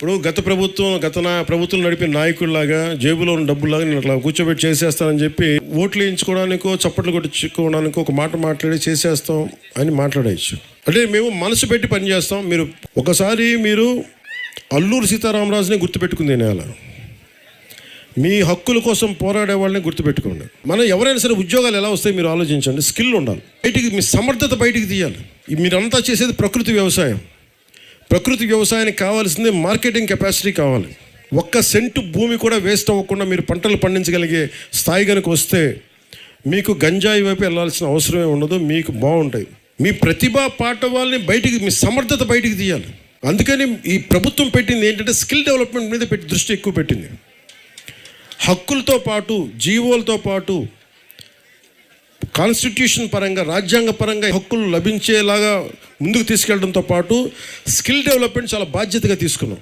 ఇప్పుడు గత ప్రభుత్వం నడిపిన నాయకుల్లాగా జేబులో ఉన్న డబ్బులాగా నేను అట్లా కూర్చోబెట్టి చేసేస్తానని చెప్పి ఓట్లు వేయించుకోవడానికో చప్పట్లు కొట్టించుకోవడానికో ఒక మాట మాట్లాడి చేసేస్తాం అని మాట్లాడేయచ్చు. అంటే మేము మనసు పెట్టి పనిచేస్తాం. మీరు అల్లూరు సీతారామరాజుని గుర్తుపెట్టుకుంది నేల. మీ హక్కుల కోసం పోరాడే వాళ్ళని గుర్తుపెట్టుకోండి. మనం ఎవరైనా సరే ఉద్యోగాలు ఎలా వస్తాయి మీరు ఆలోచించండి. స్కిల్ ఉండాలి, బయటికి మీ సమర్థత బయటికి తీయాలి. మీరంతా చేసేది ప్రకృతి వ్యవసాయం. ప్రకృతి వ్యవసాయానికి కావాల్సింది మార్కెటింగ్ కెపాసిటీ కావాలి. ఒక్క సెంటు భూమి కూడా వేస్ట్ అవ్వకుండా మీరు పంటలు పండించగలిగే స్థాయి కనుక వస్తే మీకు గంజాయి వైపు వెళ్ళాల్సిన అవసరమే ఉండదు. మీకు బాగుంటాయి. మీ ప్రతిభా పాఠవాల్ని బయటికి, మీ సమర్థత బయటికి తీయాలి. అందుకని ఈ ప్రభుత్వం పెట్టింది ఏంటంటే స్కిల్ డెవలప్మెంట్ మీద దృష్టి ఎక్కువ పెట్టింది. హక్కులతో పాటు, జీవోలతో పాటు, కాన్స్టిట్యూషన్ పరంగా, రాజ్యాంగ పరంగా హక్కులు లభించేలాగా ముందుకు తీసుకెళ్లడంతో పాటు స్కిల్ డెవలప్మెంట్ చాలా బాధ్యతగా తీసుకున్నాం.